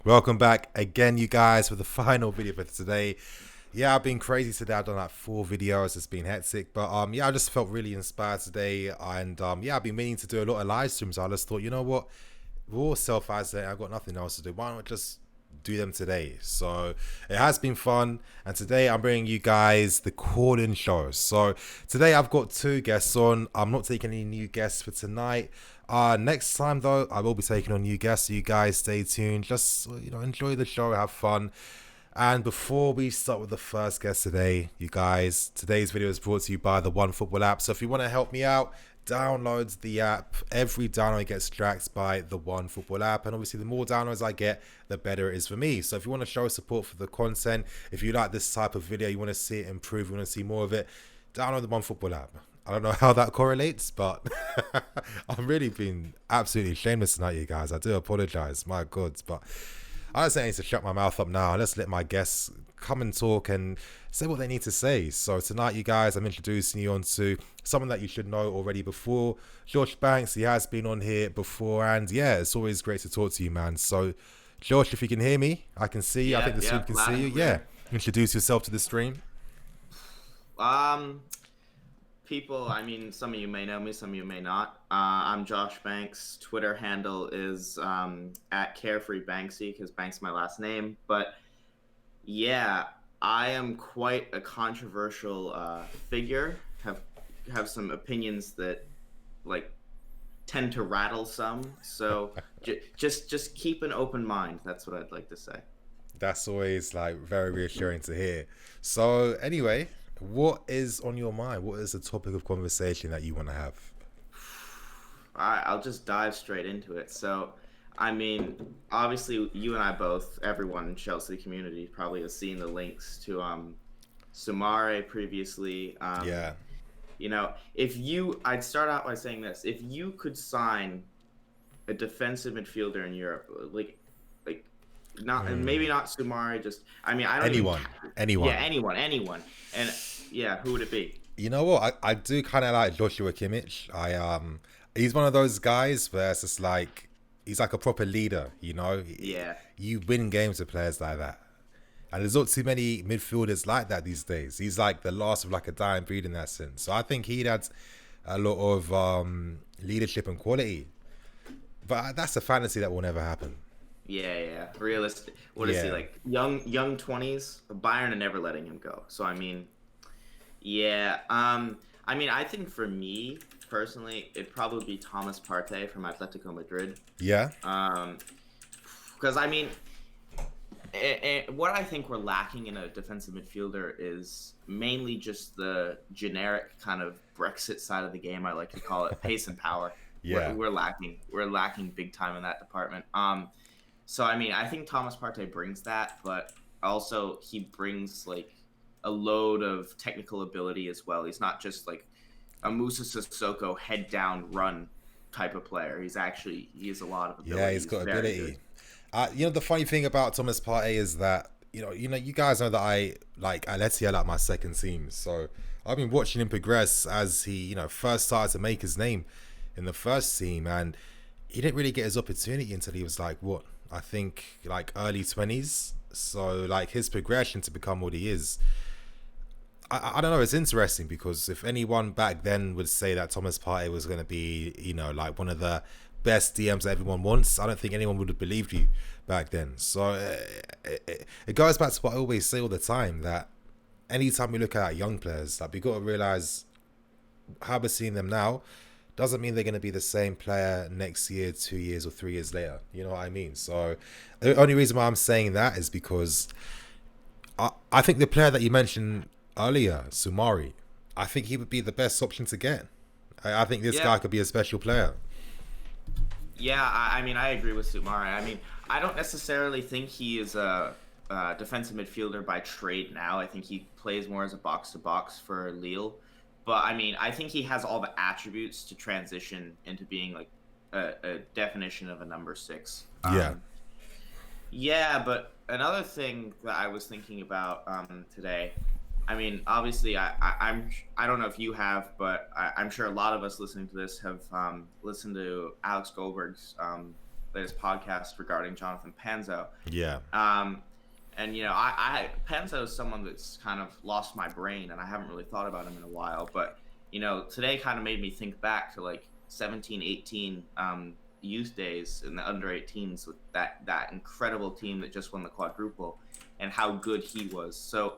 Welcome back again, you guys, for the final video for today. Yeah, I've been crazy today. I've done like 4 videos. It's been hectic, but yeah, I just felt really inspired today, and yeah, I've been meaning to do a lot of live streams. I just thought, you know what, we're all self-isolating. I've got nothing else to do. Why not just do them today? So it has been fun, and today I'm bringing you guys the call-in show. So today I've got 2 guests on. I'm not taking any new guests for tonight. Next time though, I will be taking on new guests. So you guys stay tuned. Just enjoy the show, have fun. And before we start with the first guest today, you guys, today's video is brought to you by the One Football app. So if you want to help me out, download the app. Every download gets tracked by the One Football app. And obviously, the more downloads I get, the better it is for me. So if you want to show support for the content, if you like this type of video, you want to see it improve, you want to see more of it, download the One Football app. I don't know how that correlates, but I'm really being absolutely shameless tonight, you guys. I do apologize, my God, but I just need to shut my mouth up now and let's let my guests come and talk and say what they need to say. So tonight, you guys, I'm introducing you onto someone that you should know already before. Josh Banks, he has been on here before, and yeah, it's always great to talk to you, man. So Josh, if you can hear me, I can see you. I think the stream can see you. Yeah, introduce yourself to the stream. Um, People, I mean, some of you may know me, some of you may not. I'm Josh Banks. Twitter handle is at Carefree Banksy because Banks my last name. But yeah, I am quite a controversial figure. Have some opinions that like tend to rattle some. So just keep an open mind. That's what I'd like to say. That's always like very reassuring to hear. So anyway, what is on your mind? What is the topic of conversation that you want to have? All right, I'll just dive straight into it. So, I mean, obviously, you and I both, everyone in Chelsea community probably has seen the links to Sumare previously. Yeah. I'd start out by saying this: if you could sign a defensive midfielder in Europe, like not and maybe not Sumare, just I mean, I don't even. Anyone. Yeah, Anyone. anyone, and yeah, who would it be? You know what? I do kind of like Joshua Kimmich. He's one of those guys where it's just like he's like a proper leader. Yeah. You win games with players like that, and there's not too many midfielders like that these days. He's like the last of like a dying breed in that sense. So I think he'd had a lot of leadership and quality, but that's a fantasy that will never happen. Yeah. Realistic. What is he Yeah. like? Young 20s. Bayern are never letting him go. So I mean, yeah. I mean, I think for me personally, it'd probably be Thomas Partey from Atletico Madrid. Yeah. Because I mean, what I think we're lacking in a defensive midfielder is mainly just the generic kind of Brexit side of the game. I like to call it pace and power. Yeah. We're lacking. We're lacking big time in that department. So I mean, I think Thomas Partey brings that, but also he brings like a load of technical ability as well. He's not just like a Musa Sissoko head down run type of player. He has a lot of ability. Yeah, he's got ability. The funny thing about Thomas Partey is that you guys know that I like Aletia like my second team. So I've been watching him progress as he first started to make his name in the first team, and he didn't really get his opportunity until he was like what I think like early 20s. So like his progression to become what he is. I don't know. It's interesting because if anyone back then would say that Thomas Partey was going to be, like one of the best DMs that everyone wants, I don't think anyone would have believed you back then. So it goes back to what I always say all the time, that anytime we look at young players, like we got to realize how we're seeing them now doesn't mean they're going to be the same player next year, 2 years, or 3 years later. You know what I mean? So the only reason why I'm saying that is because I think the player that you mentioned earlier, Sumari, I think he would be the best option to get. I think this Yeah. guy could be a special player. Yeah, I mean, I agree with Sumari. I mean, I don't necessarily think he is a defensive midfielder by trade now. I think he plays more as a box-to-box for Lille. But, I mean, I think he has all the attributes to transition into being, like, a definition of a number 6. Yeah. Yeah, but another thing that I was thinking about today, I mean, obviously, I don't know if you have, but I'm sure a lot of us listening to this have listened to Alex Goldberg's latest podcast regarding Jonathan Panzo. Yeah. And I Panzo is someone that's kind of lost my brain, and I haven't really thought about him in a while. But today kind of made me think back to like 17, 18 youth days in the under 18s with that incredible team that just won the quadruple, and how good he was. So,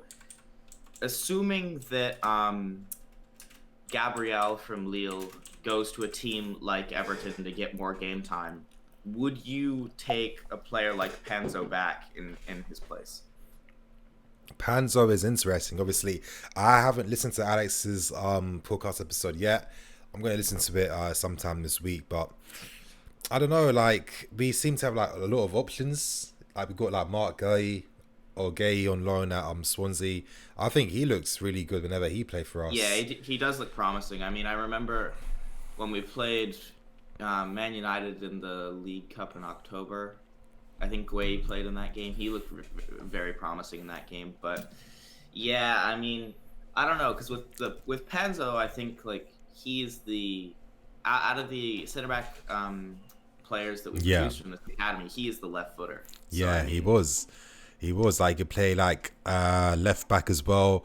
assuming that Gabriel from Lille goes to a team like Everton to get more game time, would you take a player like Panzo back in his place? Panzo is interesting. Obviously, I haven't listened to Alex's podcast episode yet. I'm going to listen to it sometime this week, but I don't know. Like, we seem to have like a lot of options. Like, we got like Mark Gay on loan at Swansea. I think he looks really good whenever he played for us. Yeah, he does look promising. I mean, I remember when we played Man United in the League Cup in October. I think Gueye played in that game. He looked very promising in that game. But yeah, I mean, I don't know, because with Panzo, I think like he's the out of the center back players that we produced from the academy, he is the left footer. So, yeah, I mean, he was like, he could play like left back as well.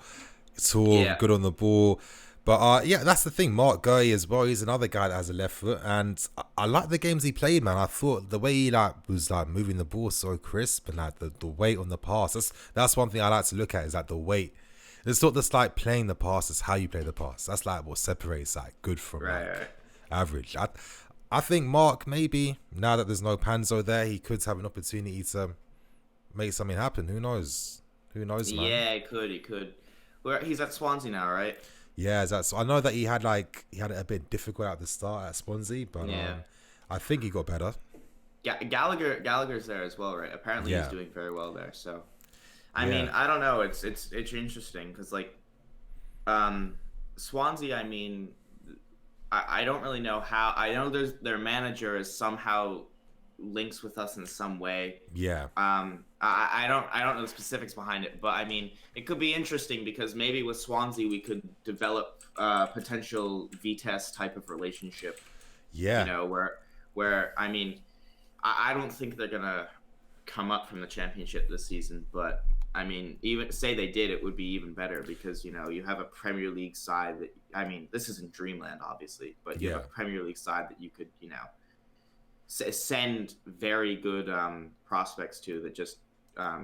Tall, good on the ball. But yeah, that's the thing. Mark Gurley as well. He's another guy that has a left foot, and I like the games he played, man. I thought the way he was moving the ball so crisp, and like the weight on the pass. That's one thing I like to look at, is like the weight. It's not just like playing the pass; it's how you play the pass. That's like what separates like good from average. I think Mark, maybe now that there's no Panzo there, he could have an opportunity to make something happen. Who knows? Who knows, man? Yeah, he could. He's at Swansea now, right? Yeah, I know that he had it a bit difficult at the start at Swansea, but I think he got better. Gallagher's there as well, right? Apparently he's doing very well there. So, I mean, I don't know. It's interesting because like, Swansea. I mean, I don't really know how. I know their manager is somehow links with us in some way. Yeah. I don't know the specifics behind it, but I mean, it could be interesting because maybe with Swansea we could develop a potential Vitesse type of relationship. Yeah. Where I mean, I don't think they're gonna come up from the championship this season, but I mean, even say they did, it would be even better because you have a Premier League side that, I mean, this isn't dreamland obviously, but you have a Premier League side that you could send very good prospects to that just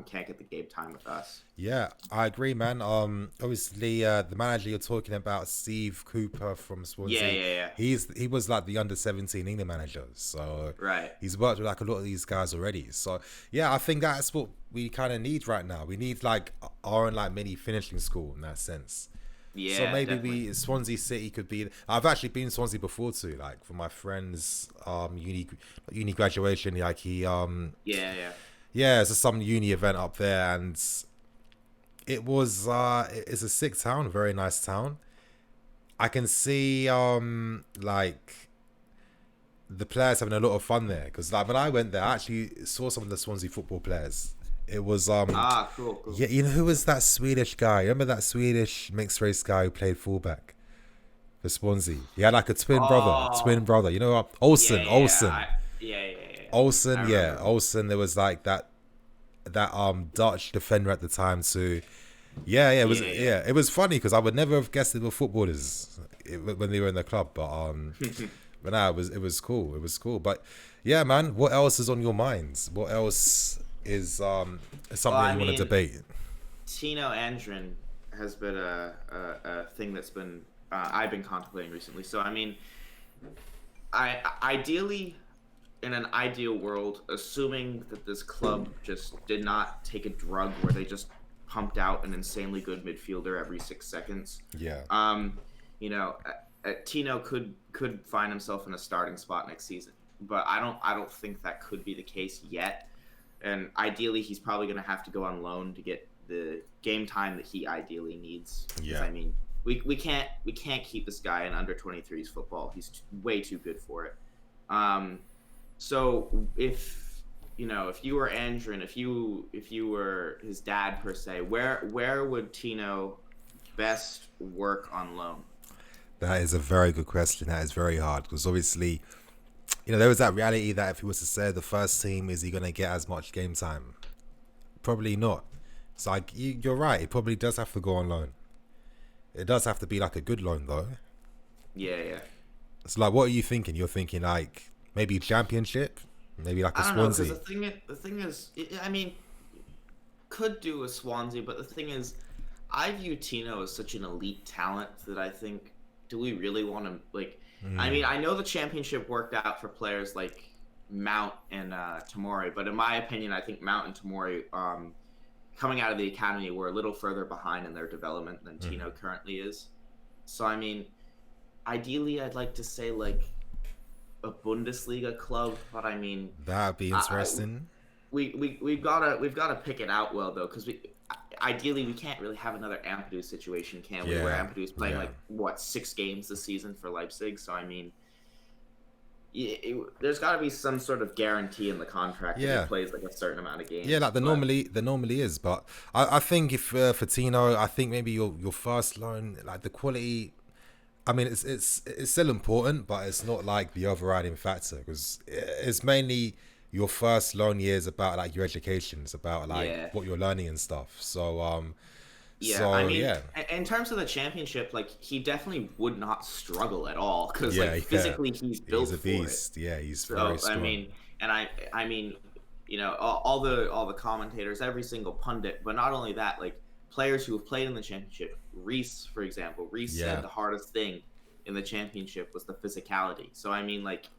can't get the game time with us. Yeah, I agree, man. Obviously, the manager you're talking about, Steve Cooper from Swansea. Yeah. He was like the under-17 England manager, so right. He's worked with like a lot of these guys already. So yeah, I think that's what we kind of need right now. We need like our own like mini finishing school in that sense. Yeah, so maybe definitely. Swansea City could be. I've actually been to Swansea before too, like for my friend's uni graduation. Like he it's just some uni event up there, and it was it's a sick town, very nice town. I can see like the players having a lot of fun there, because like when I went there, I actually saw some of the Swansea football players. It was cool. Yeah, who was that Swedish guy? Remember that Swedish mixed race guy who played fullback for Swansea? He had like a twin brother. You know, Olsen. Olsen. There was like that Dutch defender at the time too. It was funny because I would never have guessed they were footballers when they were in the club, but but no, it was cool. It was cool. But yeah, man, what else is on your minds? What else is something you want to debate? Tino Andrin has been a thing that's been I've been contemplating recently. So I mean, ideally, in an ideal world, assuming that this club just did not take a drug where they just pumped out an insanely good midfielder every 6 seconds. Yeah. Tino could find himself in a starting spot next season, but I don't think that could be the case yet. And ideally, he's probably going to have to go on loan to get the game time that he ideally needs. Yeah. I mean, we can't keep this guy in under 23s football. He's way too good for it. So if you were Andrin, if you were his dad per se, where would Tino best work on loan? That is a very good question. That is very hard because obviously there was that reality that if he was to say the first team, is he going to get as much game time? Probably not. So you're right. It probably does have to go on loan. It does have to be like a good loan though. Yeah, yeah. So like, what are you thinking? You're thinking like maybe championship, maybe like a I don't know because Swansea. the thing is, I mean, could do a Swansea, but the thing is, I view Tino as such an elite talent that I think, do we really want to like? I mean, I know the championship worked out for players like Mount and Tamori, but in my opinion, I think Mount and Tamori, coming out of the academy, were a little further behind in their development than Tino currently is. So I mean, ideally, I'd like to say like a Bundesliga club, but I mean, That'd be I, interesting. we've gotta pick it out well though, because we ideally we can't really have another Ampadu situation, can we? Where Yeah, Ampadu's playing yeah, like what 6 games this season for Leipzig. So I mean, there's got to be some sort of guarantee in the contract that he yeah. plays like a certain amount of Yeah, games. like But there normally is, but I think if for Tino, I think maybe your first loan, like the quality. I mean, it's still important, but it's not like the overriding factor because it's mainly your first loan year is about like your education, it's about like yeah, what you're learning and stuff. yeah. I mean, Yeah, in terms of the championship, like he definitely would not struggle at all because like yeah, yeah. physically he's He's built a for it. beast. Yeah, he's very So I strong. mean, and I mean, all the commentators, every single pundit, but not only that, like players who have played in the championship. Reese, for example, Reese said Yeah, the hardest thing in the championship was the physicality. So I mean, like,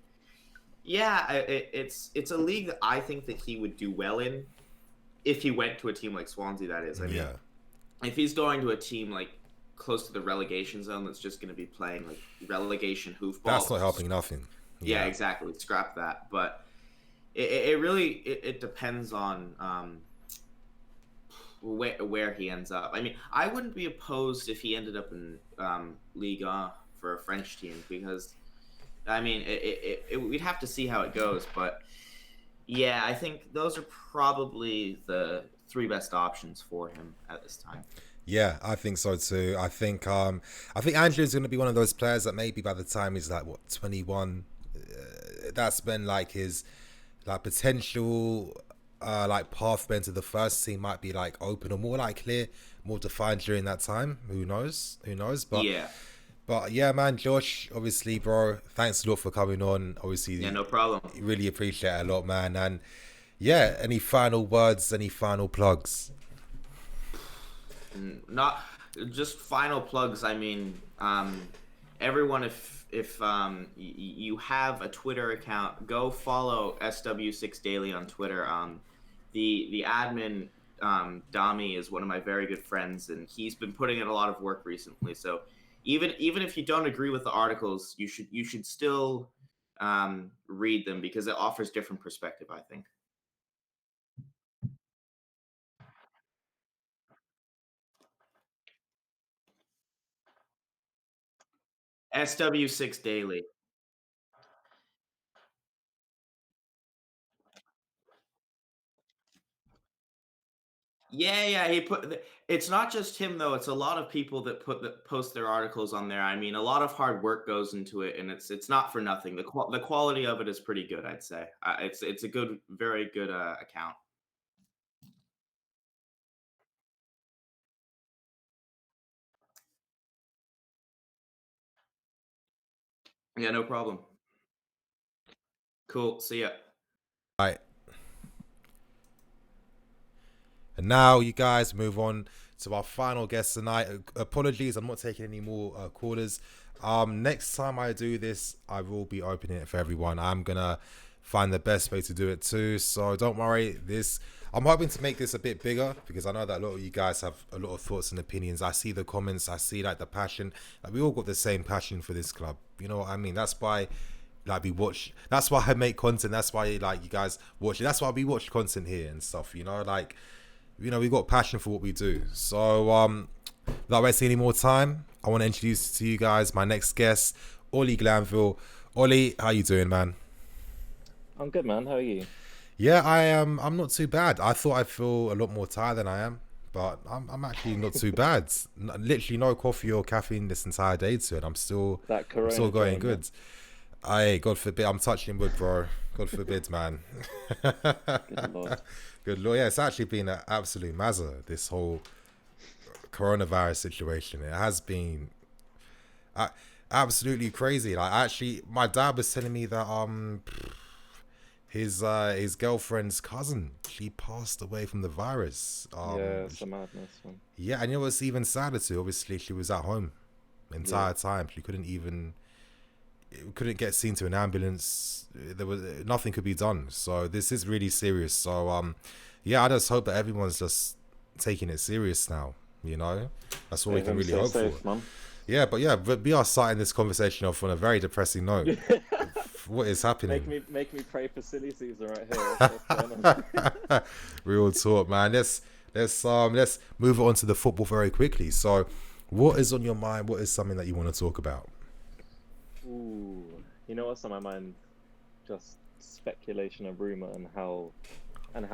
yeah, it's a league that I think that he would do well in if he went to a team like Swansea. That is, I mean, yeah. if he's going to a team like close to the relegation zone that's just going to be playing like relegation That's not hoofball. helping nothing. Yeah, Yeah, exactly. Scrap that. But it really it depends on where he ends up. I mean, I wouldn't be opposed if he ended up in Liga for a French team because I mean we'd have to see how it goes. But yeah, I think those are probably the three best options for him at this time. yeah. I think so too. I think Andrew's going to be one of those players that maybe by the time he's like what 21, that's been like his like potential like pathway into the first team might be like open or more like clear, more defined during that time. Who knows? Who knows? Yeah, But yeah, man, Josh, obviously, bro, thanks a lot for coming on. yeah, Obviously, no problem. really appreciate it a lot, man. And yeah, any final words, any final plugs? Not just final plugs. I mean, everyone, if you have a Twitter account, go follow SW6 Daily on Twitter. The admin Dami is one of my very good friends, and he's been putting in a lot of work recently. So even if you don't agree with the articles, you should still read them because it offers different perspective. I think SW6 Daily. Yeah, yeah, he put it's not just him though, it's a lot of people that post their articles on there. I mean, a lot of hard work goes into it and it's not for nothing. The quality of it is pretty good, I'd say. It's a good very good account. Yeah, no problem. Cool. See ya. All right. And now, you guys, move on to our final guest tonight. Apologies, I'm not taking any more callers. Next time I do this, I will be opening it for everyone. I'm gonna find the best way to do it too. So don't worry. I'm hoping to make this a bit bigger because I know that a lot of you guys have a lot of thoughts and opinions. I see the comments. I see like the passion. Like we all got the same passion for this club. You know what I mean? That's why like we watch. That's why I make content. That's why like you guys watch it. That's why we watch content here and stuff. Like we've got passion for what we do. So without wasting any more time, I want to introduce to you guys my next guest, Ollie Glanville. Ollie, how you doing, man? I'm good, man. How are you? Yeah, I am. I'm not too bad. I thought I'd feel a lot more tired than I am, but I'm actually not too bad. Literally no coffee or caffeine this entire day to it. I'm still That I'm still Corona going drain, yeah. good. I God forbid, I'm touching wood, bro. God forbid, man. Good lord. Good lord, yeah, it's actually been an absolute mazza, this whole coronavirus situation. It has been uh, absolutely crazy. Like, actually, my dad was telling me that his girlfriend's cousin, she passed away from the virus. Yeah, it's a madness, man. Yeah, and you know what's even sadder too? Obviously, she was at home the entire time. She couldn't get seen to an ambulance. There was nothing could be done. So this is really serious. So yeah, I just hope that everyone's just taking it serious now. You know, that's all we can really hope safe, for. Man. Yeah, but we are starting this conversation off on a very depressing note. What is happening? Make me pray for silly Caesar right here. What's going on? Real talk, man. Let's move on to the football very quickly. So, what is on your mind? What is something that you want to talk about? Ooh, you know what's on my mind? Just speculation and rumor and how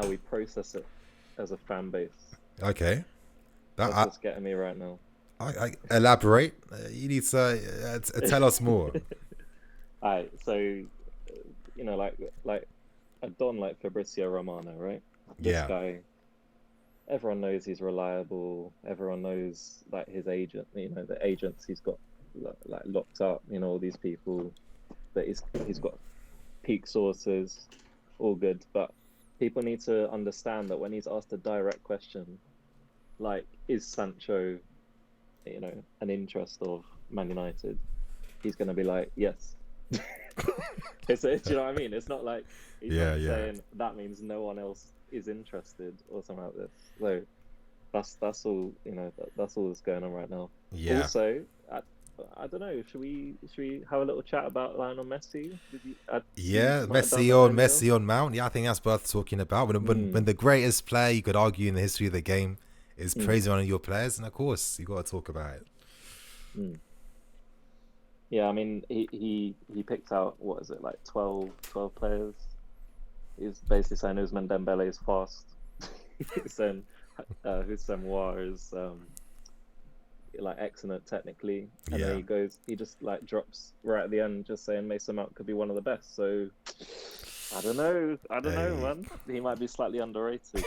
we process it as a fan base. Okay, That's what's getting me right now. I elaborate. You need to tell us more. Alright, so you know, like a don like Fabrizio Romano, right? This guy, everyone knows he's reliable. Everyone knows like his agent, you know, the agents he's got like locked up. You know, all these people that he's got peak sources, all good. But people need to understand that when he's asked a direct question, like, is Sancho, you know, an interest of Man United, he's going to be like, yes. Do you know what I mean? It's not like he's not saying that means no one else is interested or something like this. So that's all, you know, that's all that's going on right now. Yeah. Also, I don't know. Should we have a little chat about Lionel Messi? Messi on Mount. Yeah, I think that's worth talking about. When the greatest player you could argue in the history of the game is praising one of your players, and of course you got to talk about it. Yeah, I mean he picked out, what is it, like 12 players. He's basically saying Ousmane Dembele is fast. He's saying Houssem Aouar is like excellent technically, and then he just like drops right at the end just saying Mason Mount could be one of the best. So I don't know, man. He might be slightly underrated.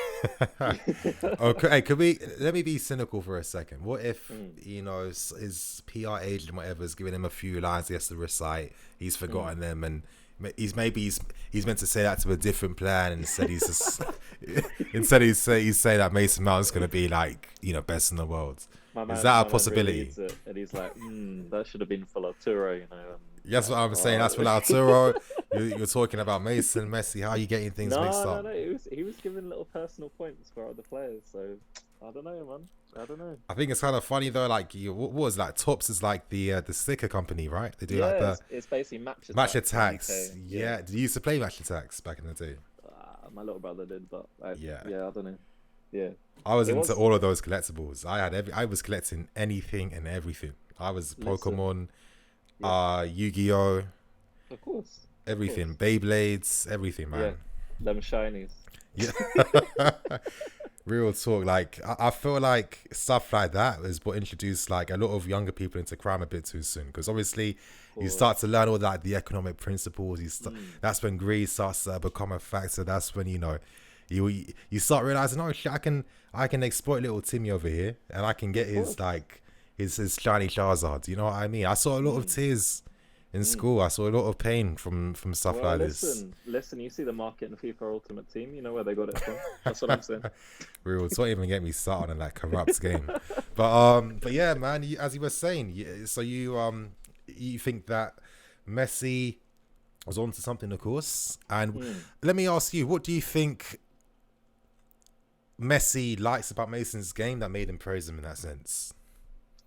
Okay, let me be cynical for a second. What if you know his PR agent, whatever, is giving him a few lines he has to recite, he's forgotten them, and he's meant to say that to a different player, and instead he's saying that Mason Mount's going to be like, you know, best in the world. Is that a possibility? Really, and he's like, that should have been for Lautaro, you know. That's what I'm saying. That's for Lautaro. You're talking about Mason, Messi. How are you getting things mixed up? No. He was giving little personal points for other players. So I don't know, man. I don't know. I think it's kind of funny though. Like, what was that? Tops is like the sticker company, right? They do it's basically Match Attacks. Yeah. Did you used to play Match Attacks back in the day? My little brother did, but I don't know. Yeah. I was into all of those collectibles. I was collecting anything and everything. I was Pokemon, Yu-Gi-Oh, of course, everything, Beyblades, everything, man. Yeah, them shinies. Yeah. Real talk. Like, I feel like stuff like that is what introduced like a lot of younger people into crime a bit too soon, because obviously you start to learn all that, the economic principles. That's when greed starts to become a factor. That's when, you know, you start realizing, oh shit, I can exploit little Timmy over here, and I can get his shiny Charizard. You know what I mean? I saw a lot of tears in school. I saw a lot of pain from stuff like this. Listen, you see the market in FIFA Ultimate Team. You know where they got it from. That's what I'm saying. Real, don't even get me started on that corrupt game. But yeah, man. As you were saying, so you think that Messi was onto something, of course. And let me ask you, what do you think Messi likes about Mason's game that made him praise him in that sense?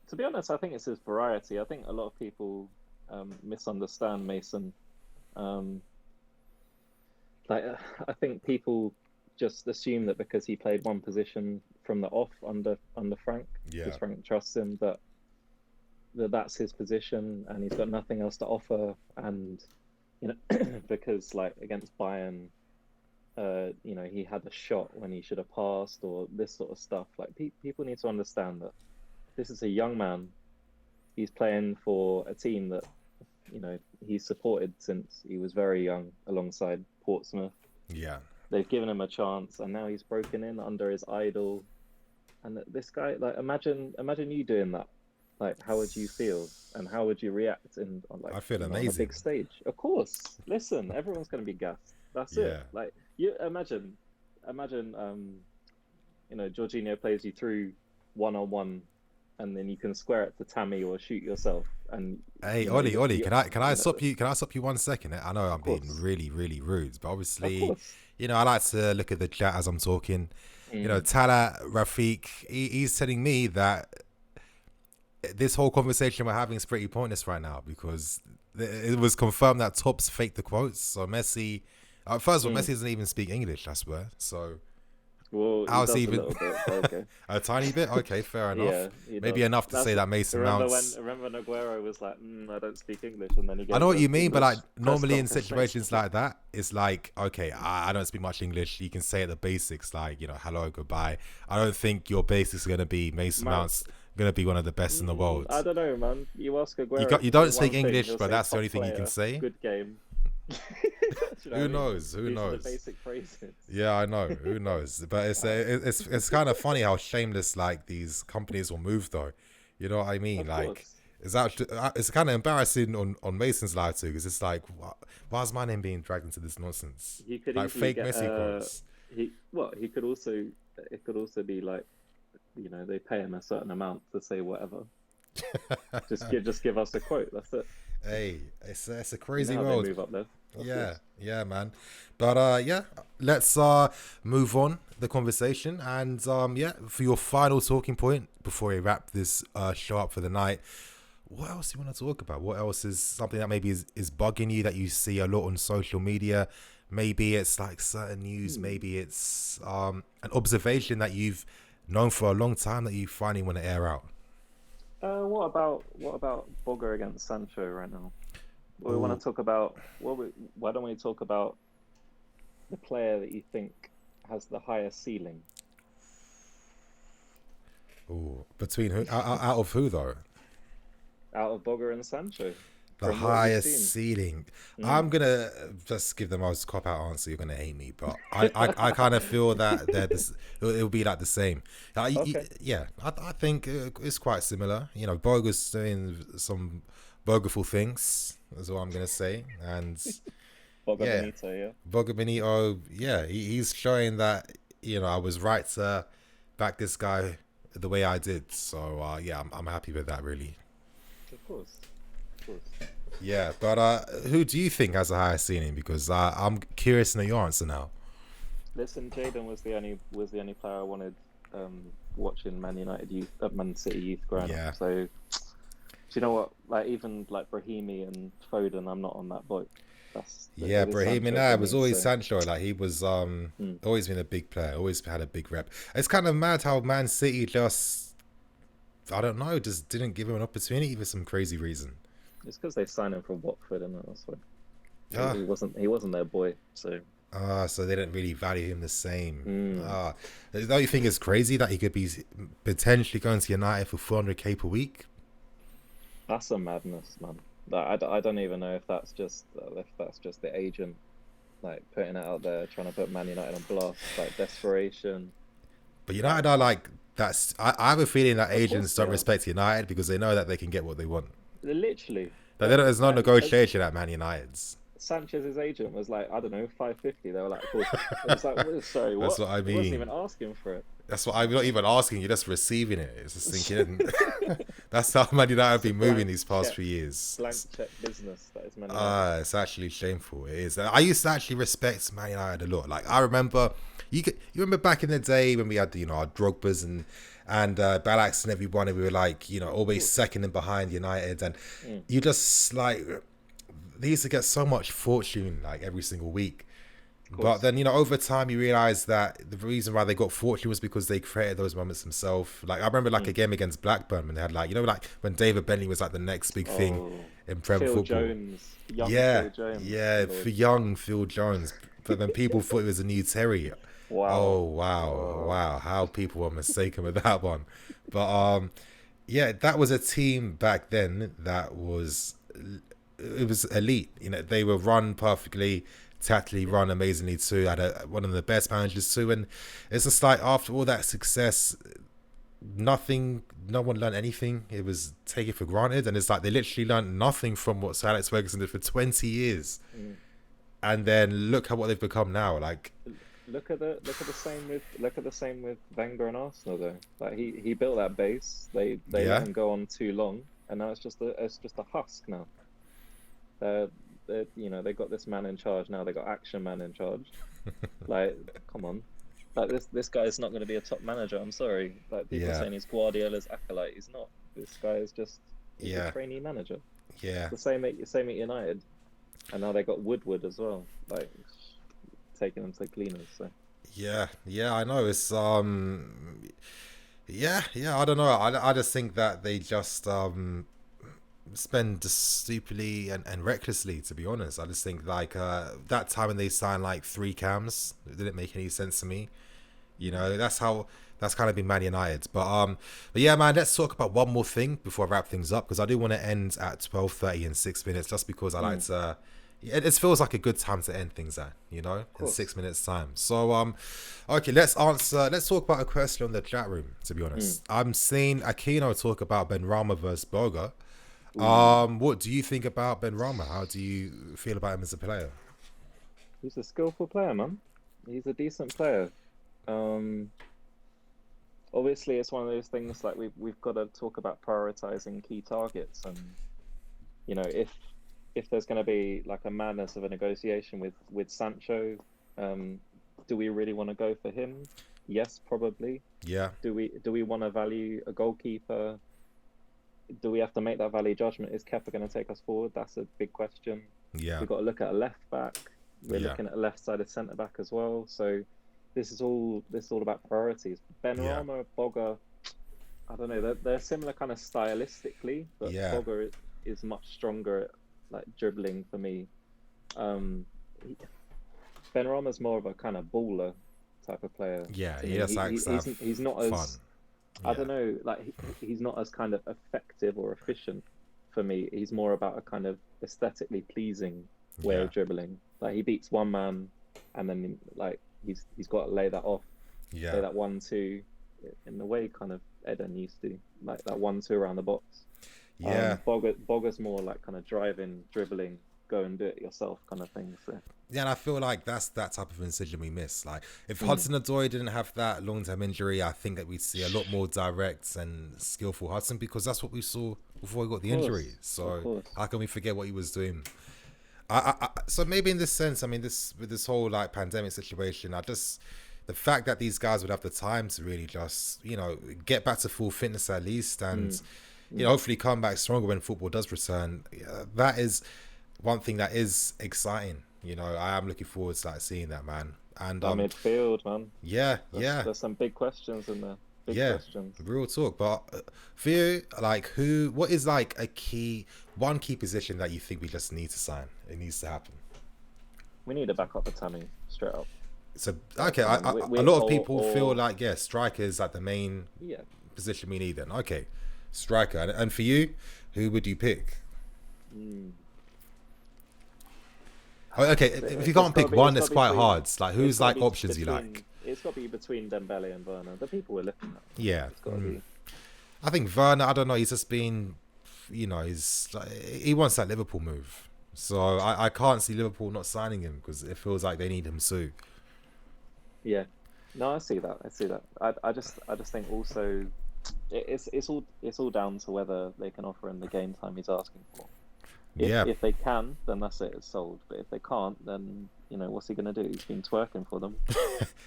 To be honest, I think it's his variety. I think a lot of people misunderstand Mason. I think people just assume that because he played one position from the off under Frank, because Frank trusts him, that's his position and he's got nothing else to offer. And you know, because like against Bayern, you know, he had a shot when he should have passed, or this sort of stuff. Like people need to understand that this is a young man. He's playing for a team that you know, he's supported since he was very young alongside Portsmouth. Yeah. They've given him a chance, and now he's broken in under his idol. And this guy, like, imagine you doing that. Like, how would you feel, and how would you react in on, like, I feel on a amazing. big stage? Of course. Listen, everyone's going to be gassed. That's Yeah. it. Like, you imagine, you know, Jorginho plays you through 1-on-1, and then you can square it to Tammy or shoot yourself. And Hey, you know, Ollie, can I you know, stop you? Can I stop you 1 second? I know I'm being course. really, really rude, but Of obviously, course. you know, I like to look at the chat as I'm talking. You know, Tala Rafiq, he's telling me that this whole conversation we're having is pretty pointless right now because it was confirmed that Topps faked the quotes. So Messi, first of all, Messi doesn't even speak English, I swear. So Well, he how's does he a even little bit, but okay. a tiny bit? Okay, fair enough. Yeah, he Maybe does. enough to That's say that Mason Mounts. remember when Aguero was like, I don't speak English, and then he I gave know what the you mean, but like English press normally in conference. situations like that, it's like, okay, I don't speak much English. You can say the basics like, you know, hello, goodbye. I don't think your basics are going to be Mason Mount's going to be one of the best in the world. I don't know, man. You ask Aguero. You don't for speak one thing, English, he'll but say that's the top only thing you can player, say. Good game. Do you know what I Who mean? knows? Who These are knows? the basic phrases. Yeah, I know. Who knows? But it's kind of funny how shameless like these companies will move, though. You know what I mean? Of Like course. it's actually it's kind of embarrassing on Mason's life too, because it's like, why's my name being dragged into this nonsense? He could Like easily fake get Messi quotes. he could also, it could also be like, you know, they pay him a certain amount to say whatever. Just give us a quote. That's it. Hey, it's a crazy Now world. they move up there. Yeah, man. But yeah, let's move on the conversation and yeah, for your final talking point before we wrap this show up for the night. What else do you want to talk about? What else is something that maybe is bugging you that you see a lot on social media? Maybe it's like certain news. Maybe it's an observation that you've known for a long time that you finally want to air out. What about Bogger against Sancho right now? We want to talk about why don't we talk about the player that you think has the highest ceiling? Oh, between who? Out of who though? Out of Bogger and Sancho. The highest ceiling. I'm gonna just give the most cop out answer. You're gonna hate me, but I kind of feel that it'll be like the same. Yeah, I think it's quite similar. You know, Boger's doing some bogerful things. That's what I'm gonna say. And Bogger Benito, yeah. Bogger Benito, yeah, he's showing that, you know, I was right to back this guy the way I did. So yeah, I'm happy with that, really. Of course. Yeah, but who do you think has the highest ceiling? Because I'm curious to know your answer now. Listen, Jadon was the only player I wanted watching Man City youth growing up. So, do you know what? Like even like Brahimi and Foden, I'm not on that boat. Brahimi and I was always Sancho. Like he was always been a big player, always had a big rep. It's kind of mad how Man City just, I don't know, just didn't give him an opportunity for some crazy reason. It's because they signed him from Watford, and that's why. He wasn't their boy, so. So they didn't really value him the same. Don't you think it's crazy that he could be potentially going to United for 400k per week? That's a madness, man. I don't even know if that's just the agent, like putting it out there, trying to put Man United on blast, like desperation. But United are like that's. I have a feeling that agents don't respect United because they know that they can get what they want. Literally. There's no negotiation at Man United's. Sanchez's agent was like, I don't know, 550. They were like, cool. It was like, sorry, what? That's what I mean. He wasn't even asking for it. That's what I'm not even asking. You're just receiving it. It's just sinking in. That's how Man United have been moving these past few years. Blank check business. That is Man United. It's actually shameful. It is. I used to actually respect Man United a lot. Like I remember, you remember back in the day when we had our Drogbas and Ballax and everyone, and we were like, always second and behind United, and you just like they used to get so much fortune like every single week. But then, over time you realize that the reason why they got fortune was because they created those moments themselves. Like I remember like a game against Blackburn when they had like, like when David Bentley was like the next big thing in Prem football. Jones, Phil Jones. For young Phil Jones. But then people thought it was a new Terry. Wow. Oh wow. How people were mistaken with that one. But yeah, that was a team back then that was it was elite. You know, they were run perfectly, tactically run amazingly too. Had one of the best managers too, and it's just like after all that success, no one learned anything. It was taken for granted, and it's like they literally learned nothing from what Sir Alex Ferguson did for 20 years. And then look at what they've become now. Like, look at the same with Wenger and Arsenal though. Like he built that base. They let him go on too long, and now it's just a husk now. They got this man in charge now. They got action man in charge. Like, come on. Like this guy is not going to be a top manager. I'm sorry. Like people saying he's Guardiola's acolyte. He's not. This guy is just a trainee manager. Yeah. The same at United, and now they got Woodward as well. Like taking them to the cleaners. So. Yeah, I know. It's I don't know. I just think that they just spend just stupidly and recklessly, to be honest. I just think like that time when they signed like 3 cams, it didn't make any sense to me. You know, that's kind of been Man United. But yeah, man, let's talk about one more thing before I wrap things up, because I do want to end at 12:30 in 6 minutes, just because I like to. It feels like a good time to end things at, you know, in 6 minutes time. So okay, let's talk about a question on the chat room, to be honest. I'm seeing Aquino talk about Benrahma versus Boga. What do you think about Benrahma? How do you feel about him as a player? He's a skillful player, man. He's a decent player. Obviously, it's one of those things like we've got to talk about prioritizing key targets, and you know, if there's going to be like a madness of a negotiation with Sancho, do we really want to go for him? Yes, probably. Yeah. Do we want to value a goalkeeper? Do we have to make that value judgment? Is Kepa going to take us forward? That's a big question. Yeah. We've got to look at a left back. We're looking at a left-sided centre back as well. So this is all about priorities. Benrahma, Boga, I don't know. They're similar kind of stylistically, but Boga is much stronger at like dribbling for me. Benrahma's more of a kind of baller type of player. Yeah, he's not fun. as I don't know, like he's not as kind of effective or efficient for me. He's more about a kind of aesthetically pleasing way of dribbling. Like he beats one man, and then like he's got to lay that off. Yeah. Play that 1-2 in the way kind of Eden used to, like that 1-2 around the box. Yeah. Boga's more like kind of driving, dribbling, go and do it yourself kind of thing. So. Yeah, and I feel like that's that type of incision we miss. Like if Hudson-Odoi didn't have that long-term injury, I think that we'd see a lot more direct and skillful Hudson, because that's what we saw before he got the injury. So how can we forget what he was doing? So maybe in this sense, I mean, with this whole like pandemic situation, the fact that these guys would have the time to really just, you know, get back to full fitness at least, and you know, hopefully come back stronger when football does return. That is one thing that is exciting. You know, I am looking forward to like seeing that, man. And midfield, man. There's some big questions in there. Questions. Real talk. But for you, like, what is like one key position that you think we just need to sign? It needs to happen. We need to back up the Tammy straight up. So okay, a lot of people feel like striker is like the main position we need. Then okay, striker. And for you, who would you pick? Okay, if you can't pick one, it's quite hard. Like, who's like options you like? It's got to be between Dembele and Werner. The people we're looking at. Yeah. It's got to be. I think Werner, I don't know, he's just been, you know, he wants that Liverpool move. So I can't see Liverpool not signing him, because it feels like they need him soon. Yeah. No, I see that. I just think also it's all down to whether they can offer him the game time he's asking for. If they can, then that's it. It's sold. But if they can't, then you know what's he gonna do? He's been twerking for them.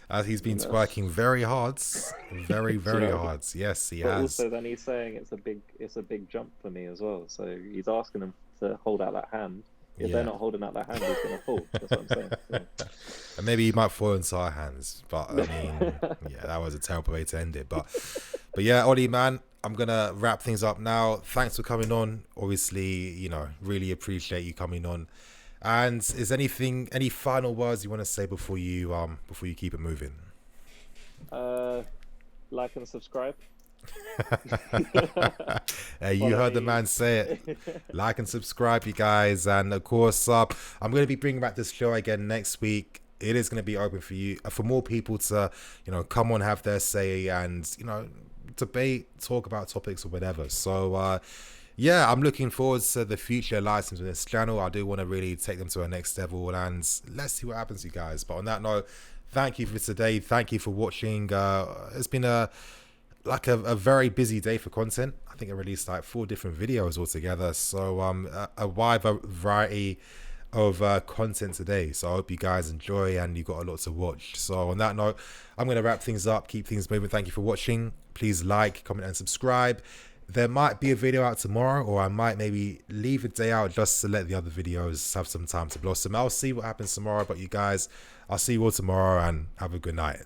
As he's been twerking very hard, very hard. Yes, he has. Also, then he's saying it's a big jump for me as well. So he's asking them to hold out that hand. If they're not holding out that hand, he's gonna fall. That's what I'm saying. So. And maybe he might fall into our hands. But I mean, that was a terrible way to end it. But yeah, Ollie, man, I'm going to wrap things up now. Thanks for coming on. Obviously, you know, really appreciate you coming on. And is any final words you want to say before you keep it moving? Like and subscribe. Hey, you Follow heard the me. man say it. Like and subscribe, you guys. And of course, I'm going to be bringing back this show again next week. It is going to be open for you, for more people to, come on, have their say, and debate, talk about topics or whatever. So yeah, I'm looking forward to the future live streams on this channel. I do want to really take them to a next level, and let's see what happens, you guys. But on that note, thank you for today. Thank you for watching. It's been a very busy day for content. I think I released like 4 different videos altogether. So a wide variety of content today. So I hope you guys enjoy and you got a lot to watch. So on that note, I'm going to wrap things up, keep things moving. Thank you for watching. Please like, comment, and subscribe. There might be a video out tomorrow, or I might maybe leave a day out just to let the other videos have some time to blossom. I'll see what happens tomorrow. But you guys, I'll see you all tomorrow, and have a good night.